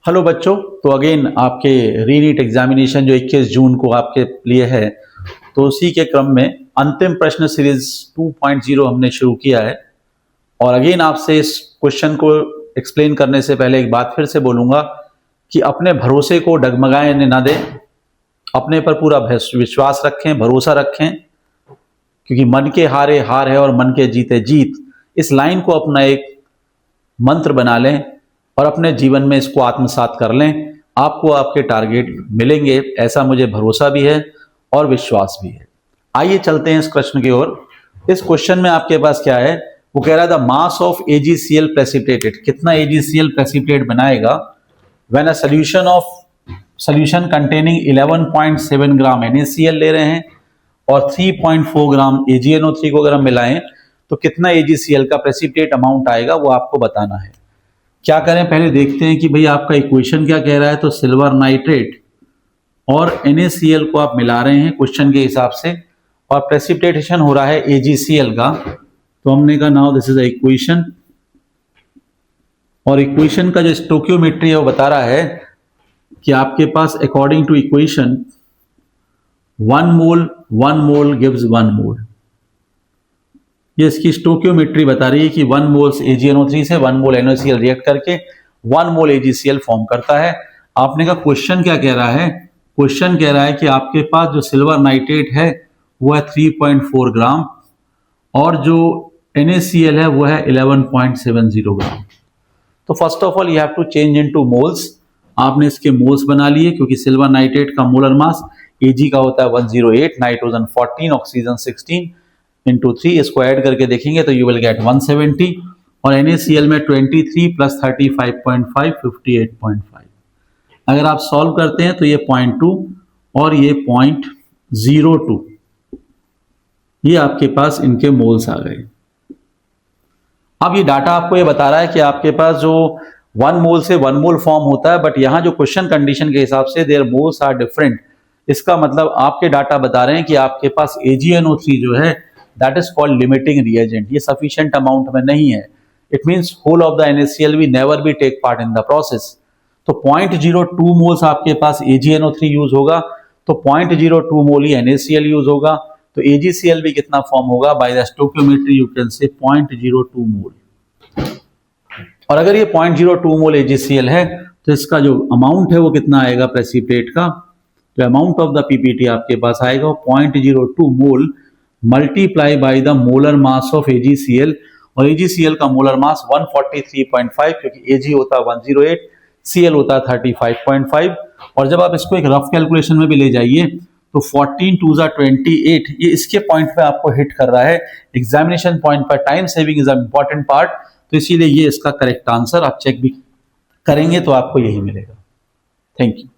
Hello बच्चों, तो again आपके रीनीट एग्जामिनेशन जो 21 जून को आपके लिए है, तो उसी के क्रम में अंतिम प्रश्न सीरीज 2.0 हमने शुरू किया है। और अगेन आपसे इस क्वेश्चन को एक्सप्लेन करने से पहले एक बात फिर से बोलूंगा कि अपने भरोसे को डगमगाए ना दें, अपने पर पूरा विश्वास रखें, भरोसा रखें, क्योंकि मन के हारे हार है और मन के जीते जीत। इस लाइन को अपना एक मंत्र बना लें और अपने जीवन में इसको आत्मसात कर लें। आपको आपके टारगेट मिलेंगे, ऐसा मुझे भरोसा भी है और विश्वास भी है। आइए चलते हैं इस प्रश्न की ओर। इस क्वेश्चन में आपके पास क्या है, वो कह रहा है the mass of AgCl precipitated, कितना AgCl प्रेसिपिटेट बनाएगा when a solution containing 11.7 gram NaCl ले रहे हैं और 3.4 ग्राम AgNO3 को अगर हम मिलाएं तो कितना AgCl का प्रेसिपिटेट अमाउंट आएगा, वो आपको बताना है। क्या करें, पहले देखते हैं कि भाई आपका इक्वेशन क्या कह रहा है। तो सिल्वर नाइट्रेट और NaCl को आप मिला रहे हैं क्वेश्चन के हिसाब से और प्रेसिपिटेशन हो रहा है AgCl का। तो हमने कहा now this is a equation, और इक्वेशन का जो स्टोकियोमेट्री है वो बता रहा है कि आपके पास according to equation 1 mole gives 1 mole. ये इसकी स्टोकियोमेट्री बता रही है कि 1 मोल्स AgNO3 से 1 मोल NaCl रिएक्ट करके 1 मोल AgCl फॉर्म करता है। आपने कहा क्वेश्चन क्या कह रहा है, क्वेश्चन कह रहा है कि आपके पास जो सिल्वर नाइट्रेट है वो है 3.4 ग्राम और जो NaCl है वो है 11.70 ग्राम। तो first of all you have to change into moles. आपने इसके मोल्स बना लिए, क्योंकि सिल्वर नाइट्रेट का मोलर मास Ag का होता है 108, नाइट्रोजन 14, ऑक्सीजन 16 इंटू 3। इसको ऐड करके देखेंगे तो यू विल गेट 170 और NaCl में 23 प्लस 35.5 58.5। अगर आप सॉल्व करते हैं तो ये 0.2 और ये 0.02, ये आपके पास इनके मोल्स आ गए। अब ये डाटा आपको ये बता रहा है कि आपके पास जो 1 मोल से 1 मोल फॉर्म होता है, बट यहां जो क्वेश्चन कंडीशन के हिसाब से देयर मोल्स आर डिफरेंट। इसका मतलब आपके डाटा बता रहे हैं कि आपके पास AgNO3 जो है that is called limiting reagent, ये सफिशिएंट अमाउंट में नहीं है। It means whole of the NaCl will never be take part in the process। तो 0.02 मोल्स आपके पास AgNO3 यूज होगा, तो 0.02 मोल ही NaCl यूज होगा। तो AgCl भी कितना फॉर्म होगा, by the stoichiometry you can say 0.02 मोल। और अगर ये 0.02 मोल AgCl है तो इसका जो अमाउंट है वो कितना आएगा प्रेसिपिटेट का, तो अमाउंट ऑफ द PPT आपके पास आएगा 0.02 mole multiply by the molar mass of AgCl। और AgCl का मोलर मास 143.5, क्योंकि Ag होता है 108, Cl होता है 35.5। और जब आप इसको एक रफ कैलकुलेशन में भी ले जाइए तो 14 2 28, ये इसके पॉइंट पे आपको हिट कर रहा है। एग्जामिनेशन पॉइंट पर time saving is a important part, तो इसीलिए ये इसका करेक्ट आंसर आप चेक भी करेंगे तो आपको यही मिलेगा। Thank you.